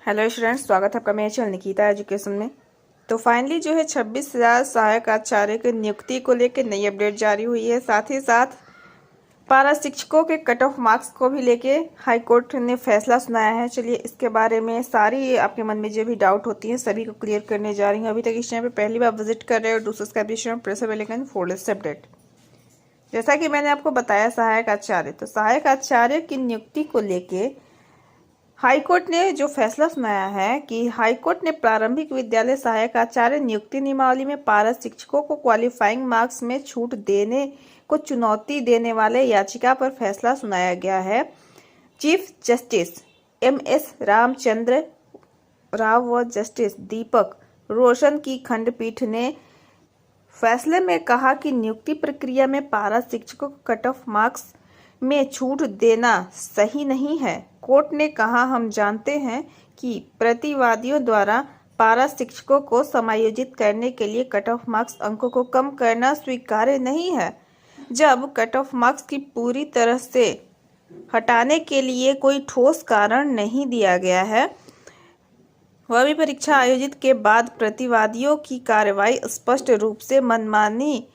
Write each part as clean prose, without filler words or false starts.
Hello students, स्वागत है आपका मेरे चैनल निकिता एजुकेशन में। तो फाइनली जो है 26,000 सहायक आचार्य की नियुक्ति को लेकर नई अपडेट जारी हुई है। साथ ही साथ पारा शिक्षकों के कट ऑफ मार्क्स को भी लेके हाई कोर्ट ने फैसला सुनाया है। चलिए इसके बारे में सारी आपके मन में जो भी डाउट होती है सभी को क्लियर करने जा रही हूँ। अभी तक इस चैनल पर पहली बार विजिट कर रहे हो do subscribe press bell icon for latest update. जैसा कि मैंने आपको बताया सहायक आचार्य, तो सहायक आचार्य की नियुक्ति को लेके हाईकोर्ट ने जो फैसला सुनाया है कि हाईकोर्ट ने प्रारंभिक विद्यालय सहायक आचार्य नियुक्ति नियमावली में पारा शिक्षकों को क्वालिफाइंग मार्क्स में छूट देने को चुनौती देने वाले याचिका पर फैसला सुनाया गया है। Chief justice MS Ramchandra Rao व जस्टिस दीपक रोशन की खंडपीठ ने फैसले में कहा कि नियुक्ति प्रक्रिया में पारा शिक्षकों को कट ऑफ मार्क्स में छूट देना सही नहीं है। कोर्ट ने कहा, हम जानते हैं कि प्रतिवादियों द्वारा पारा शिक्षकों को समायोजित करने के लिए कट ऑफ मार्क्स अंकों को कम करना स्वीकार्य नहीं है। जब कट ऑफ मार्क्स की पूरी तरह से हटाने के लिए कोई ठोस कारण नहीं दिया गया है, वह भी परीक्षा आयोजित के बाद प्रतिवादियों की कार्रवाई स्पष्ट रूप से मनमानी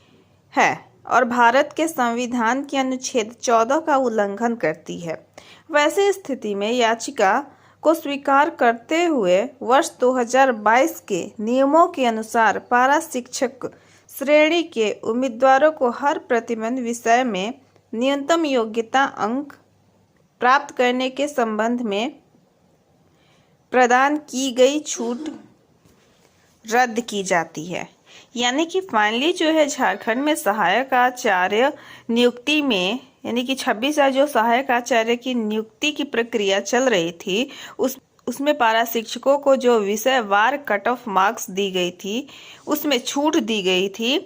है और भारत के संविधान के अनुच्छेद 14 का उल्लंघन करती है। वैसे स्थिति में याचिका को स्वीकार करते हुए वर्ष 2022 के नियमों के अनुसार पारा शिक्षक श्रेणी के उम्मीदवारों को हर प्रतिबंध विषय में न्यूनतम योग्यता अंक प्राप्त करने के संबंध में प्रदान की गई छूट रद्द की जाती है। यानी कि फाइनली जो है झारखंड में सहायक आचार्य नियुक्ति में यानी कि 26 जो सहायक आचार्य की नियुक्ति की प्रक्रिया चल रही थी उसमें पारा शिक्षकों को जो विषयवार कट ऑफ मार्क्स दी गई थी उसमें छूट दी गई थी,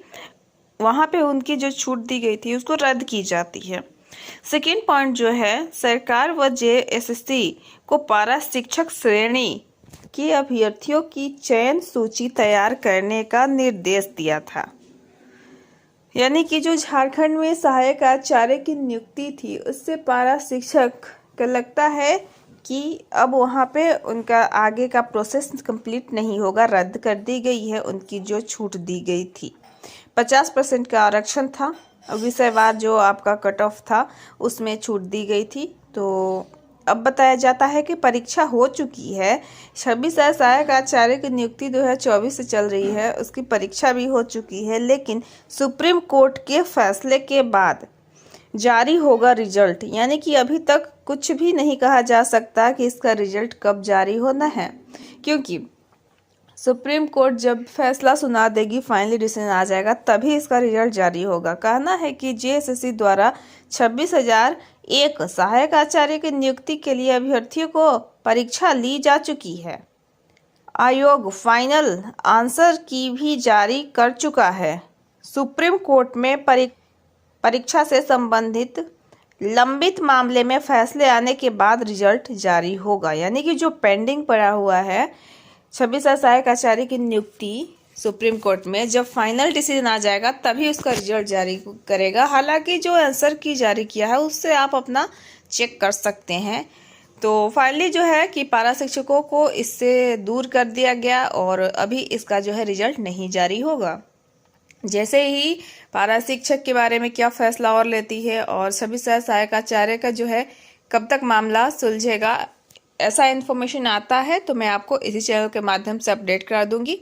वहां पे उनकी जो छूट दी गई थी उसको रद्द की जाती है। सेकेंड पॉइंट जो है, सरकार व JSSC को पारा शिक्षक श्रेणी के अभ्यर्थियों की चयन सूची तैयार करने का निर्देश दिया था। यानी कि जो झारखंड में सहायक आचार्य की नियुक्ति थी उससे पारा शिक्षक को लगता है कि अब वहाँ पे उनका आगे का प्रोसेस कंप्लीट नहीं होगा, रद्द कर दी गई है। उनकी जो छूट दी गई थी 50% का आरक्षण था, विषयवार जो आपका कट ऑफ था उसमें छूट दी गई थी। तो अब बताया जाता है कि परीक्षा हो चुकी है। 26 सहायक आचार्य की नियुक्ति 2024 से चल रही है, उसकी परीक्षा भी हो चुकी है, लेकिन सुप्रीम कोर्ट के फैसले के बाद जारी होगा रिजल्ट। यानी कि अभी तक कुछ भी नहीं कहा जा सकता कि इसका रिजल्ट कब जारी होना है, क्योंकि सुप्रीम कोर्ट जब फैसला सुना देगी, फाइनली डिसीजन आ जाएगा, तभी इसका रिजल्ट जारी होगा। कहना है कि JSSC द्वारा 26,001 सहायक आचार्य की नियुक्ति के लिए अभ्यर्थियों को परीक्षा ली जा चुकी है। आयोग फाइनल आंसर की भी जारी कर चुका है। सुप्रीम कोर्ट में परीक्षा से संबंधित लंबित मामले में फैसले आने के बाद रिजल्ट जारी होगा। यानी कि जो पेंडिंग पड़ा हुआ है 26 सहायक आचार्य की नियुक्ति सुप्रीम कोर्ट में, जब फाइनल डिसीजन आ जाएगा तभी उसका रिजल्ट जारी करेगा। हालांकि जो आंसर की जारी किया है उससे आप अपना चेक कर सकते हैं। तो फाइनली जो है कि पारा शिक्षकों को इससे दूर कर दिया गया और अभी इसका जो है रिजल्ट नहीं जारी होगा। जैसे ही पारा शिक्षक के बारे में क्या फैसला और लेती है और सभी सहायक आचार्य का जो है कब तक मामला सुलझेगा, ऐसा इन्फॉर्मेशन आता है तो मैं आपको इसी चैनल के माध्यम से अपडेट करा दूंगी।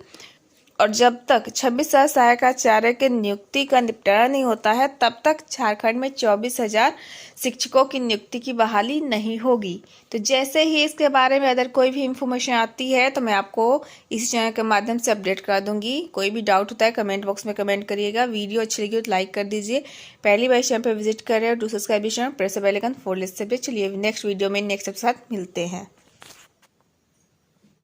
और जब तक 26 सहायक आचार्य के नियुक्ति का निपटारा नहीं होता है तब तक झारखंड में 24,000 शिक्षकों की नियुक्ति की बहाली नहीं होगी। तो जैसे ही इसके बारे में अगर कोई भी इंफॉर्मेशन आती है तो मैं आपको इसी चैनल के माध्यम से अपडेट करा दूंगी। कोई भी डाउट होता है कमेंट बॉक्स में कमेंट करिएगा। वीडियो अच्छी लगी तो लाइक कर दीजिए। पहली बार इस चैनल पर विजिट कर रहे हो do subscribe press bell icon for latest update. चलिए नेक्स्ट वीडियो में नेक्स्ट के साथ मिलते हैं।